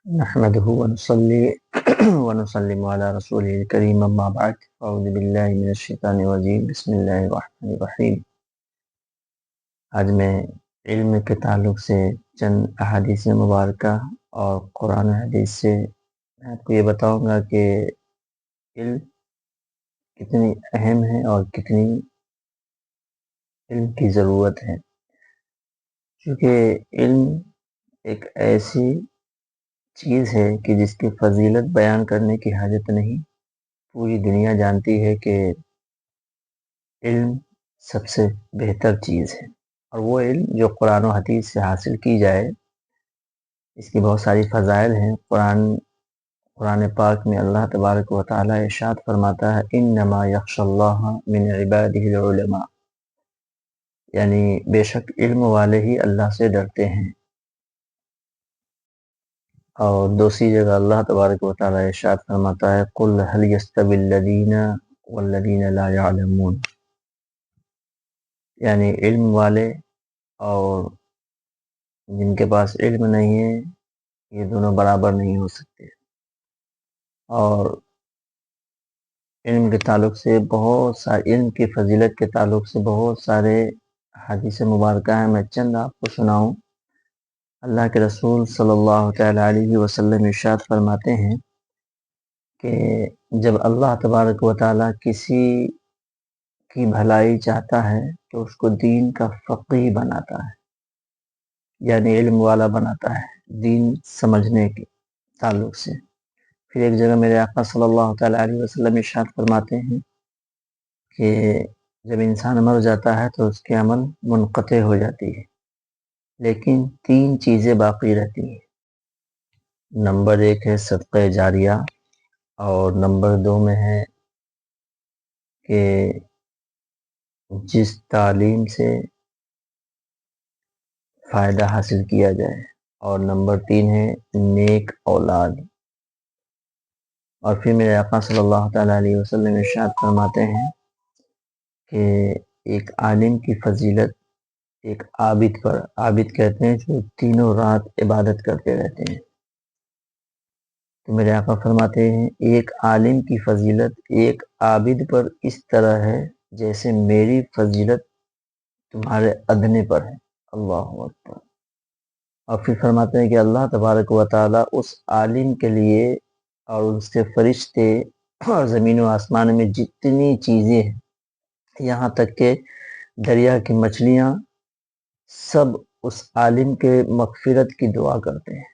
نحمده ونصلي ونسلم على رسوله الكريم اما بعد اعوذ باللہ من الشیطان الرجیم بسم اللہ الرحمن الرحیم۔ آج میں علم کے تعلق سے چند احادیث مبارکہ اور قرآن و حدیث سے میں آپ کو یہ بتاؤں گا کہ علم کتنی اہم ہے اور کتنی علم کی ضرورت ہے، کیونکہ علم ایک ایسی چیز ہے کہ جس کی فضیلت بیان کرنے کی حاجت نہیں۔ پوری دنیا جانتی ہے کہ علم سب سے بہتر چیز ہے، اور وہ علم جو قرآن و حدیث سے حاصل کی جائے اس کی بہت ساری فضائل ہیں۔ قرآن پاک میں اللہ تبارک و تعالی ارشاد فرماتا ہے انما یخشی اللہ من عبادہ العلماء، یعنی بے شک علم والے ہی اللہ سے ڈرتے ہیں۔ اور دوسری جگہ اللہ تبارک و تعالی ارشاد فرماتا ہے قل هل يستوي الذین والذین لا يعلمون، یعنی علم والے اور جن کے پاس علم نہیں ہے یہ دونوں برابر نہیں ہو سکتے۔ اور علم کے تعلق سے علم کی فضیلت کے تعلق سے بہت سارے حدیث مبارکہ ہیں، میں چند آپ کو سناؤں۔ اللہ کے رسول صلی اللہ تعالی علیہ وسلم ارشاد فرماتے ہیں کہ جب اللہ تبارک و تعالی کسی کی بھلائی چاہتا ہے تو اس کو دین کا فقیہ بناتا ہے، یعنی علم والا بناتا ہے دین سمجھنے کے تعلق سے۔ پھر ایک جگہ میرے آقا صلی اللہ تعالی علیہ وسلم ارشاد فرماتے ہیں کہ جب انسان مر جاتا ہے تو اس کے عمل منقطع ہو جاتی ہے، لیکن تین چیزیں باقی رہتی ہیں۔ نمبر 1 ہے صدقہ جاریہ، اور نمبر 2 میں ہے کہ جس تعلیم سے فائدہ حاصل کیا جائے، اور نمبر 3 ہے نیک اولاد۔ اور پھر میرے آقا صلی اللہ تعالیٰ علیہ وسلم ارشاد فرماتے ہیں کہ ایک عالم کی فضیلت ایک عابد پر، عابد کہتے ہیں جو تینوں رات عبادت کرتے رہتے ہیں، تو میرے آقا فرماتے ہیں ایک عالم کی فضیلت ایک عابد پر اس طرح ہے جیسے میری فضیلت تمہارے ادنے پر ہے۔ اللہ اکبر۔ اور پھر فرماتے ہیں کہ اللہ تبارک و تعالی اس عالم کے لیے اور اس کے فرشتے اور زمین و آسمان میں جتنی چیزیں ہیں، یہاں تک کہ دریا کی مچھلیاں، سب اس عالم کے مغفرت کی دعا کرتے ہیں۔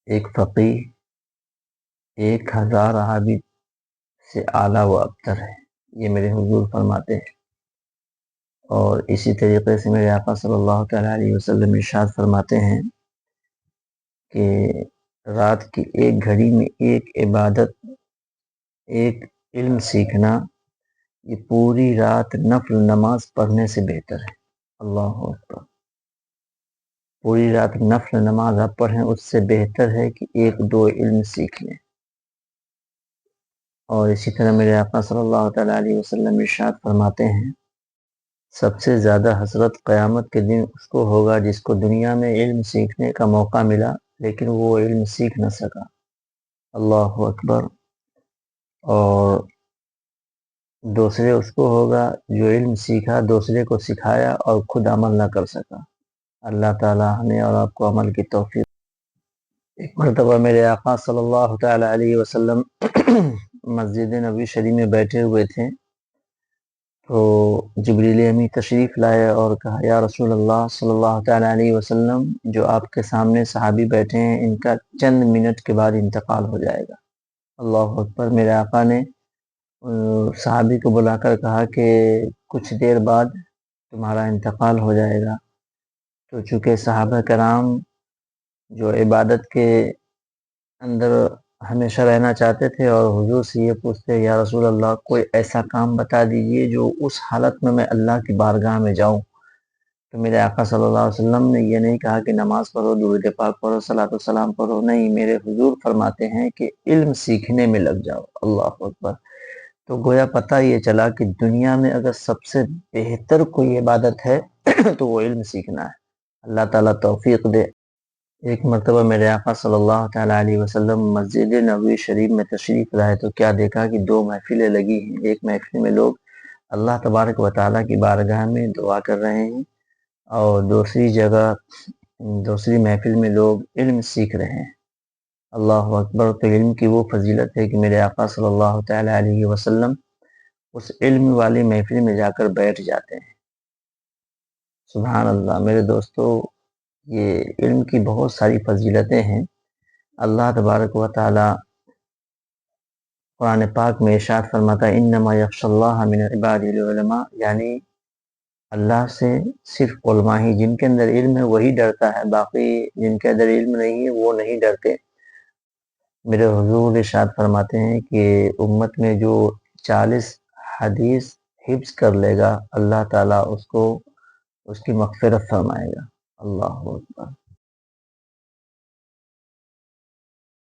ایک فقیہ 1000 عابد سے اعلیٰ و ابتر ہے، یہ میرے حضور فرماتے ہیں۔ اور اسی طریقے سے میرے آقا صلی اللہ تعالیٰ علیہ وسلم ارشاد فرماتے ہیں کہ رات کی ایک گھڑی میں ایک عبادت، ایک علم سیکھنا، یہ پوری رات نفل نماز پڑھنے سے بہتر ہے۔ اللہ اکبر۔ پوری رات نفل نماز آپ پڑھیں اس سے بہتر ہے کہ 1-2 علم سیکھ لیں۔ اور اسی طرح میرے آقا صلی اللہ تعالیٰ علیہ وسلم ارشاد فرماتے ہیں سب سے زیادہ حسرت قیامت کے دن اس کو ہوگا جس کو دنیا میں علم سیکھنے کا موقع ملا لیکن وہ علم سیکھ نہ سکا۔ اللہ اکبر۔ اور دوسرے اس کو ہوگا جو علم سیکھا، دوسرے کو سکھایا اور خود عمل نہ کر سکا۔ اللہ تعالی ہمیں اور آپ کو عمل کی توفیق۔ ایک مرتبہ میرے آقا صلی اللہ تعالی علیہ وسلم مسجد نبوی شریف میں بیٹھے ہوئے تھے، تو جبریل امی تشریف لائے اور کہا یا رسول اللہ صلی اللہ تعالی علیہ وسلم، جو آپ کے سامنے صحابی بیٹھے ہیں ان کا چند منٹ کے بعد انتقال ہو جائے گا۔ اللہ اکبر۔ میرے آقا نے صحابی کو بلا کر کہا کہ کچھ دیر بعد تمہارا انتقال ہو جائے گا۔ تو چونکہ صحابہ کرام جو عبادت کے اندر ہمیشہ رہنا چاہتے تھے اور حضور سے یہ پوچھتے یا رسول اللہ کوئی ایسا کام بتا دیجئے جو اس حالت میں اللہ کی بارگاہ میں جاؤں، تو میرے آقا صلی اللہ علیہ وسلم نے یہ نہیں کہا کہ نماز پڑھو، درود پاک پڑھو، صلاۃ والسلام پڑھو، نہیں، میرے حضور فرماتے ہیں کہ علم سیکھنے میں لگ جاؤ۔ اللہ اکبر۔ تو گویا پتہ یہ چلا کہ دنیا میں اگر سب سے بہتر کوئی عبادت ہے تو وہ علم سیکھنا ہے۔ اللہ تعالیٰ توفیق دے۔ ایک مرتبہ میرے آقا صلی اللہ تعالیٰ علیہ وسلم مسجد نبوی شریف میں تشریف لائے تو کیا دیکھا کہ دو محفلیں لگی ہیں۔ ایک محفل میں لوگ اللہ تبارک و تعالیٰ کی بارگاہ میں دعا کر رہے ہیں، اور دوسری محفل میں لوگ علم سیکھ رہے ہیں۔ اللہ اکبر! تو علم کی وہ فضیلت ہے کہ میرے آقا صلی اللہ تعالیٰ علیہ وسلم اس علم والی محفل میں جا کر بیٹھ جاتے ہیں۔ سبحان اللہ! میرے دوستو، یہ علم کی بہت ساری فضیلتیں ہیں۔ اللہ تبارک و تعالی قرآن پاک میں ارشاد فرماتا ہے انما یخشی اللہ من عبادہ العلماء، یعنی اللہ سے صرف علماء ہی، جن کے اندر علم ہے وہی ڈرتا ہے، باقی جن کے اندر علم نہیں ہے وہ نہیں ڈرتے۔ میرے حضور ارشاد فرماتے ہیں کہ امت میں جو 40 حدیث حفظ کر لے گا، اللہ تعالیٰ اس کی مغفرت فرمائے گا۔ اللہ اکبر!